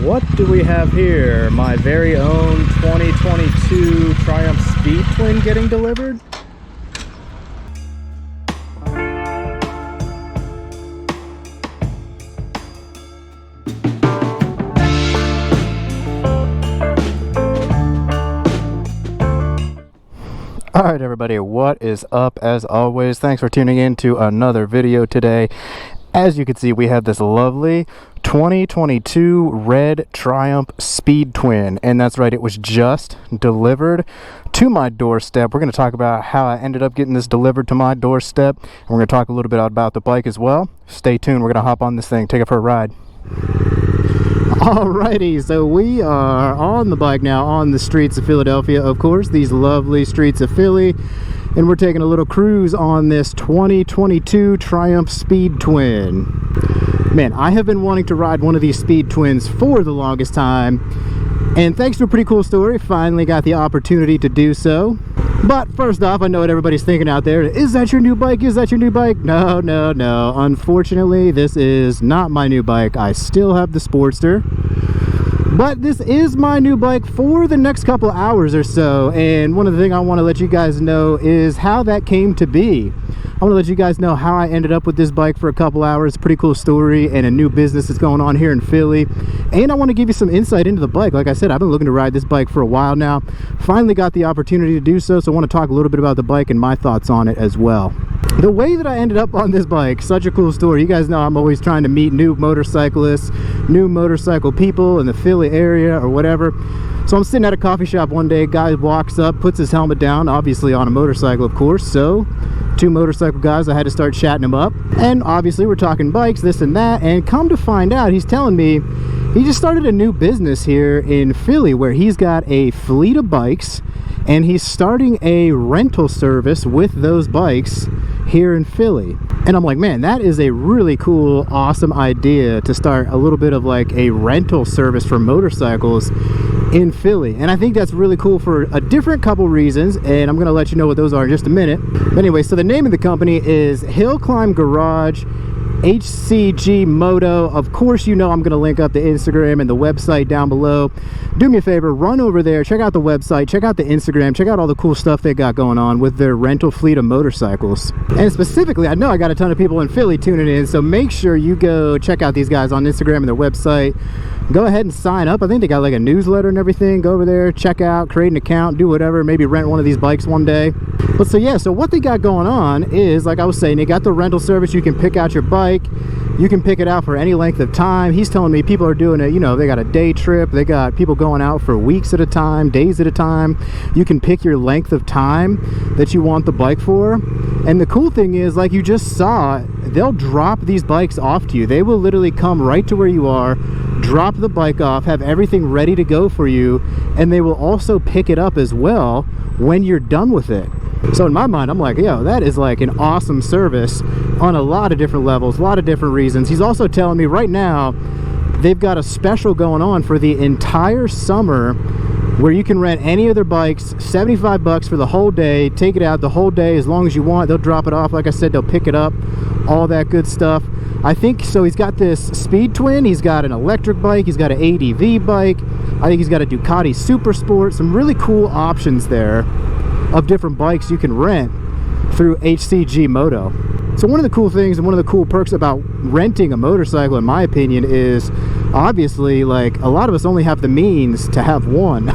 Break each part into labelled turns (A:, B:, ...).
A: What do we have here? My very own 2022 Triumph Speed Twin getting delivered? Alright everybody, what is up? As always, thanks for tuning in to another video today. As you can see, we have this lovely 2022 red Triumph Speed Twin, and that's right, it was just delivered to my doorstep. We're going to talk about how I ended up getting this delivered to my doorstep, and we're going to talk a little bit about the bike as well. Stay tuned, we're going to hop on this thing, take it for a ride. Alrighty, so we are on the bike now on the streets of Philadelphia, of course, these lovely streets of Philly, and we're taking a little cruise on this 2022 Triumph Speed Twin. Man, I have been wanting to ride one of these Speed Twins for the longest time, and thanks to a pretty cool story, finally got the opportunity to do so. But first off, I know what everybody's thinking out there. Is that your new bike? Is that your new bike? No. Unfortunately, this is not my new bike. I still have the Sportster. But this is my new bike for the next couple hours or so. And one of the things I want to let you guys know is how that came to be. I want to let you guys know how I ended up with this bike for a couple hours. Pretty cool story and a new business that's going on here in Philly. And I want to give you some insight into the bike. Like I said, I've been looking to ride this bike for a while now. Finally got the opportunity to do so. So I want to talk a little bit about the bike and my thoughts on it as well. The way that I ended up on this bike, such a cool story. You guys know I'm always trying to meet new motorcyclists, new motorcycle people in the Philly area or whatever. So I'm sitting at a coffee shop one day, guy walks up, puts his helmet down, obviously on a motorcycle, of course. So two motorcycle guys, I had to start chatting them up. And obviously we're talking bikes, this and that. And come to find out, he's telling me he just started a new business here in Philly where he's got a fleet of bikes and he's starting a rental service with those bikes here in Philly. And I'm like, man, that is a really cool, awesome idea to start a little bit of like a rental service for motorcycles in Philly. And I think that's really cool for a different couple reasons, and I'm going to let you know what those are in just a minute. But anyway, so the name of the company is Hill Climb Garage, HCG Moto. Of course, you know I'm going to link up the Instagram and the website down below. Do me a favor, run over there, check out the website, check out the Instagram, check out all the cool stuff they got going on with their rental fleet of motorcycles. And specifically, I know I got a ton of people in Philly tuning in, so make sure you go check out these guys on Instagram and their website. Go ahead and sign up. I think they got like a newsletter and everything. Go over there, check out, create an account, do whatever, maybe rent one of these bikes one day. But so yeah, so what they got going on is, like I was saying, they got the rental service. You can pick out your bike. You can pick it out for any length of time. He's telling me people are doing it, you know, they got a day trip. They got people going out for weeks at a time, days at a time. You can pick your length of time that you want the bike for. And the cool thing is, like you just saw, they'll drop these bikes off to you. They will literally come right to where you are, drop the bike off, have everything ready to go for you, and they will also pick it up as well when you're done with it. So in my mind, I'm like, yo, that is like an awesome service on a lot of different levels, a lot of different reasons. He's also telling me right now they've got a special going on for the entire summer where you can rent any of their bikes, 75 bucks for the whole day, take it out the whole day as long as you want. They'll drop it off. Like I said, they'll pick it up, all that good stuff. I think, so he's got this Speed Twin, he's got an electric bike, he's got an ADV bike, I think he's got a Ducati Super Sport, some really cool options there of different bikes you can rent through HCG Moto. So one of the cool things and one of the cool perks about renting a motorcycle, in my opinion, is obviously, like, a lot of us only have the means to have one.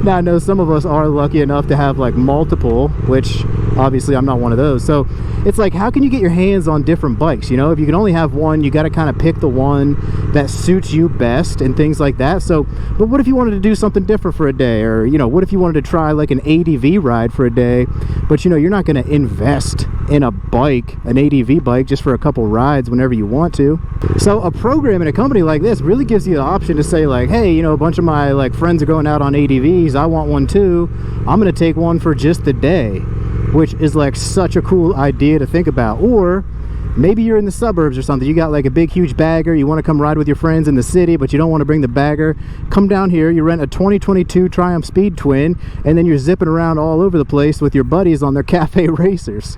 A: Now I know some of us are lucky enough to have like multiple, which obviously I'm not one of those. So it's like, how can you get your hands on different bikes? You know, if you can only have one, you got to kind of pick the one that suits you best and things like that. So, but what if you wanted to do something different for a day? Or, you know, what if you wanted to try like an ADV ride for a day, but you know, you're not going to invest in a bike, an ADV bike, just for a couple rides whenever you want to. So a program in a company like this really gives you the option to say like, hey, you know, a bunch of my like friends are going out on ADVs, I want one too, I'm gonna take one for just the day, which is like such a cool idea to think about. Or maybe you're in the suburbs or something, you got like a big huge bagger, you want to come ride with your friends in the city but you don't want to bring the bagger, come down here, you rent a 2022 Triumph Speed Twin, and then you're zipping around all over the place with your buddies on their cafe racers.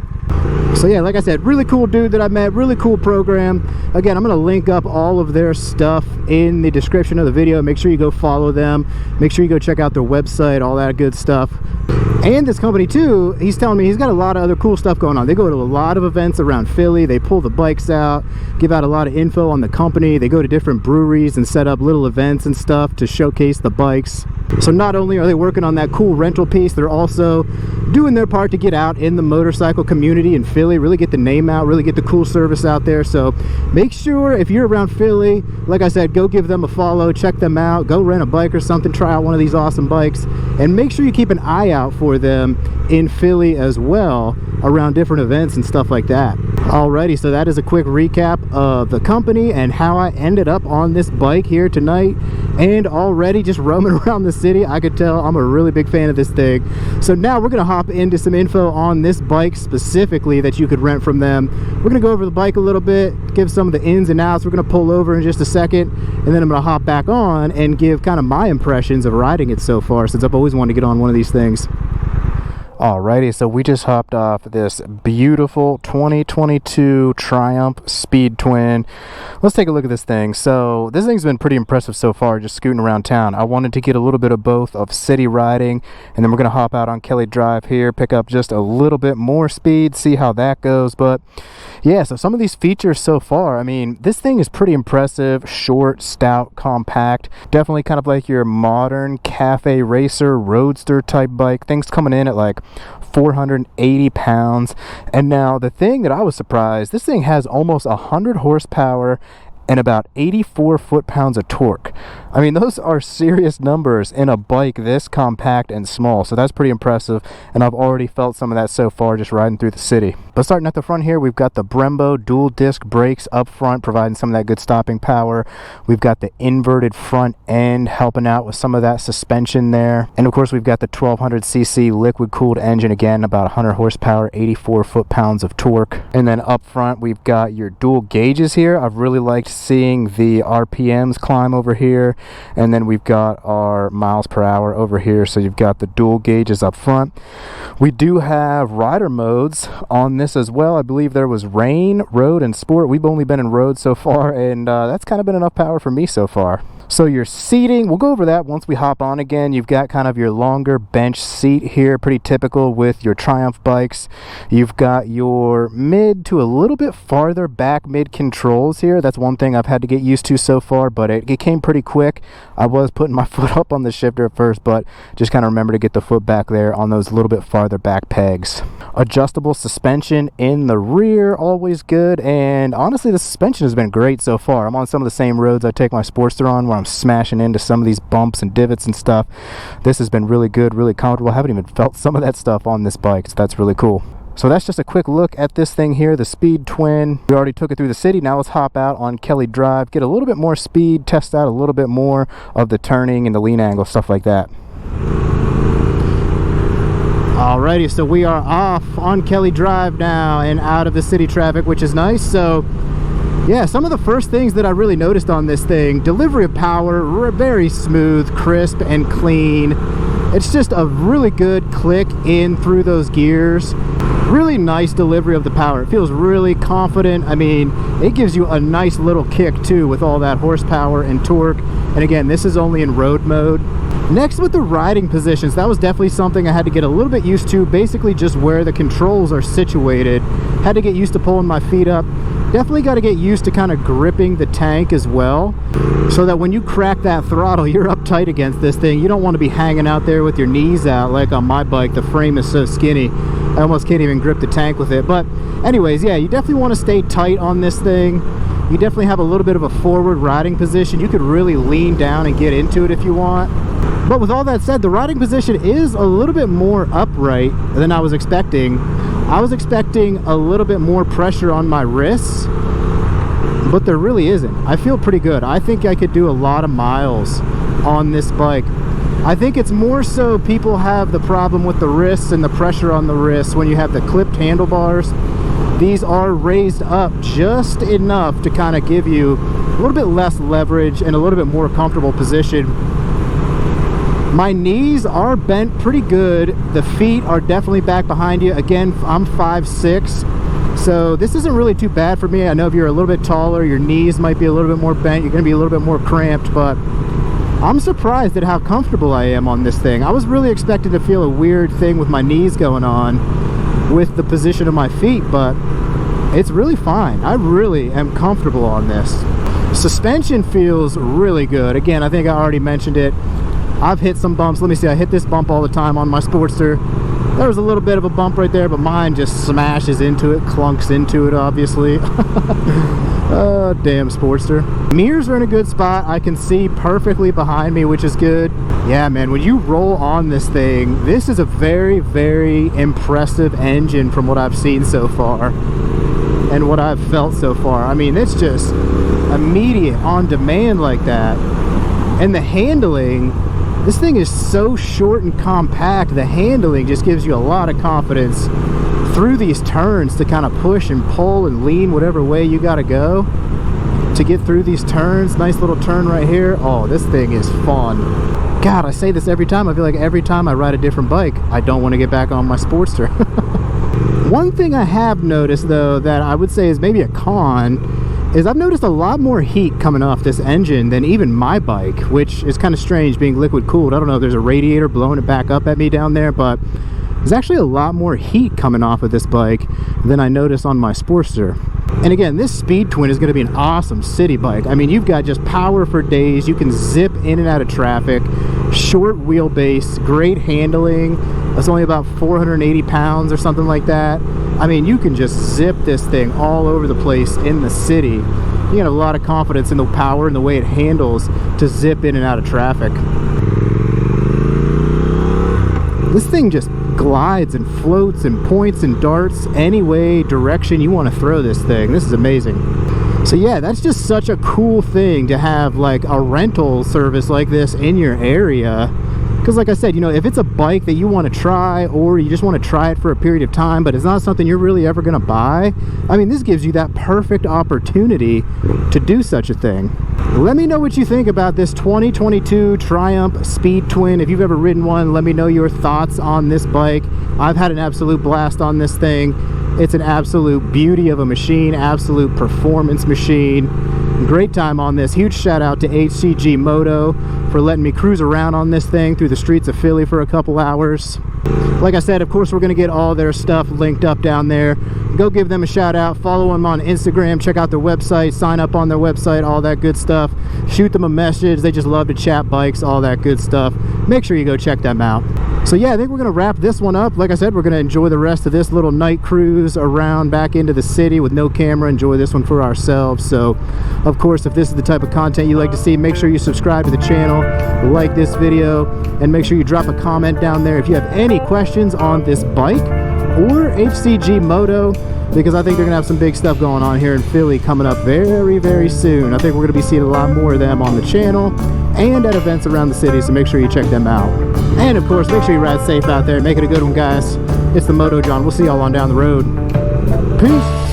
A: So yeah, like I said, really cool dude that I met, really cool program. Again, I'm going to link up all of their stuff in the description of the video. Make sure you go follow them, make sure you go check out their website, all that good stuff. And this company too, he's telling me he's got a lot of other cool stuff going on. They go to a lot of events around Philly, they pull the bikes out, give out a lot of info on the company, they go to different breweries and set up little events and stuff to showcase the bikes. So not only are they working on that cool rental piece, they're also doing their part to get out in the motorcycle community in Philly, really get the name out, really get the cool service out there. So make sure if you're around Philly, like I said, go give them a follow, check them out, go rent a bike or something, try out one of these awesome bikes, and make sure you keep an eye out for them in Philly as well around different events and stuff like that. Alrighty, so that is a quick recap of the company and how I ended up on this bike here tonight, and already just roaming around the city. I could tell I'm a really big fan of this thing. So now we're gonna hop into some info on this bike specifically that you could rent from them. We're gonna go over the bike a little bit, give some of the ins and outs. We're gonna pull over in just a second, and then I'm gonna hop back on and give kind of my impressions of riding it so far, since I've always wanted to get on one of these things. Alrighty, so we just hopped off this beautiful 2022 Triumph Speed Twin. Let's take a look at this thing. So this thing's been pretty impressive so far, just scooting around town. I wanted to get a little bit of both of city riding, and then we're going to hop out on Kelly Drive here, pick up just a little bit more speed, see how that goes. But yeah, so some of these features so far, I mean, this thing is pretty impressive. Short, stout, compact, definitely kind of like your modern cafe racer, roadster type bike. Things coming in at like 480 pounds. And now the thing that I was surprised, this thing has almost 100 horsepower and about 84 foot-pounds of torque. I mean, those are serious numbers in a bike this compact and small, so that's pretty impressive, and I've already felt some of that so far just riding through the city. But starting at the front here, we've got the Brembo dual disc brakes up front, providing some of that good stopping power. We've got the inverted front end helping out with some of that suspension there, and of course we've got the 1200cc liquid-cooled engine, again about 100 horsepower, 84 foot-pounds of torque. And then up front we've got your dual gauges here. I've really liked seeing the RPMs climb over here, and then we've got our miles per hour over here. So you've got the dual gauges up front. We do have rider modes on this as well. I believe there was rain, road, and sport. We've only been in road so far, and that's kind of been enough power for me so far. So your seating, we'll go over that once we hop on again. You've got kind of your longer bench seat here, pretty typical with your Triumph bikes. You've got your mid to a little bit farther back mid controls here. That's one thing I've had to get used to so far, but it came pretty quick. I was putting my foot up on the shifter at first, but just kind of remember to get the foot back there on those little bit farther back pegs. Adjustable suspension in the rear, always good, and honestly the suspension has been great so far. I'm on some of the same roads I take my Sportster on where I'm smashing into some of these bumps and divots and stuff. This has been really good, really comfortable. I haven't even felt some of that stuff on this bike, so that's really cool. So that's just a quick look at this thing here, the Speed Twin. We already took it through the city. Now let's hop out on Kelly Drive, get a little bit more speed, test out a little bit more of the turning and the lean angle, stuff like that. Alrighty, so we are off on Kelly Drive now and out of the city traffic, which is nice. So yeah, some of the first things that I really noticed on this thing, delivery of power, very smooth, crisp, and clean. It's just a really good click in through those gears. Really nice delivery of the power. It feels really confident. I mean, it gives you a nice little kick too with all that horsepower and torque. And again, this is only in road mode. Next, with the riding positions, that was definitely something I had to get a little bit used to. Basically just where the controls are situated. Had to get used to pulling my feet up. Definitely got to get used to kind of gripping the tank as well, so that when you crack that throttle, you're up tight against this thing. You don't want to be hanging out there with your knees out like on my bike. The frame is so skinny, I almost can't even grip the tank with it. But anyways, yeah, you definitely want to stay tight on this thing. You definitely have a little bit of a forward riding position. You could really lean down and get into it if you want. But with all that said, the riding position is a little bit more upright than I was expecting. I was expecting a little bit more pressure on my wrists, but there really isn't. I feel pretty good. I think I could do a lot of miles on this bike. I think it's more so people have the problem with the wrists and the pressure on the wrists when you have the clipped handlebars. these are raised up just enough to kind of give you a little bit less leverage and a little bit more comfortable position. My knees are bent pretty good. The feet are definitely back behind you. Again, I'm 5'6", so this isn't really too bad for me. I know if you're a little bit taller, your knees might be a little bit more bent. You're going to be a little bit more cramped, but I'm surprised at how comfortable I am on this thing. I was really expecting to feel a weird thing with my knees going on with the position of my feet, but it's really fine. I really am comfortable on this. Suspension feels really good. Again, I think I already mentioned it. I've hit some bumps. Let me see, I hit this bump all the time on my Sportster. There was a little bit of a bump right there, but mine just smashes into it, clunks into it, obviously. Oh, damn Sportster. Mirrors are in a good spot. I can see perfectly behind me, which is good. Yeah, man, when you roll on this thing, this is a very, very impressive engine from what I've seen so far and what I've felt so far. I mean, it's just immediate, on demand like that. And the handling, this thing is so short and compact. The handling just gives you a lot of confidence through these turns to kind of push and pull and lean whatever way you got to go to get through these turns. Nice little turn right here. Oh, this thing is fun. God, I say this every time. I feel like every time I ride a different bike, I don't want to get back on my Sportster. One thing I have noticed, though, that I would say is maybe a con, is I've noticed a lot more heat coming off this engine than even my bike, which is kind of strange being liquid cooled. I don't know if there's a radiator blowing it back up at me down there, but there's actually a lot more heat coming off of this bike than I noticed on my Sportster. And again, this Speed Twin is going to be an awesome city bike. I mean, you've got just power for days. You can zip in and out of traffic, short wheelbase, great handling. It's only about 480 pounds or something like that. I mean, you can just zip this thing all over the place in the city. You got a lot of confidence in the power and the way it handles to zip in and out of traffic. This thing just glides and floats and points and darts any way, direction you want to throw this thing. This is amazing. So yeah, that's just such a cool thing to have, like a rental service like this in your area. Because like I said, you know, if it's a bike that you want to try, or you just want to try it for a period of time, but it's not something you're really ever going to buy, I mean, this gives you that perfect opportunity to do such a thing. Let me know what you think about this 2022 Triumph Speed Twin. If you've ever ridden one, let me know your thoughts on this bike. I've had an absolute blast on this thing. It's an absolute beauty of a machine, absolute performance machine. Great time on this. Huge shout out to HCG Moto for letting me cruise around on this thing through the streets of Philly for a couple hours. Like I said, of course, we're going to get all their stuff linked up down there. Go give them a shout out. Follow them on Instagram. Check out their website. Sign up on their website. All that good stuff. Shoot them a message. They just love to chat bikes. All that good stuff. Make sure you go check them out. So yeah, I think we're going to wrap this one up. Like I said, we're going to enjoy the rest of this little night cruise around back into the city with no camera. Enjoy this one for ourselves. So, of course, if this is the type of content you like to see, make sure you subscribe to the channel, like this video, and make sure you drop a comment down there if you have any questions on this bike or HCG Moto, because I think they're going to have some big stuff going on here in Philly coming up very, very soon. I think we're going to be seeing a lot more of them on the channel and at events around the city, so make sure you check them out. And of course, make sure you ride safe out there. Make it a good one, guys. It's the Moto John. We'll see y'all on down the road. Peace.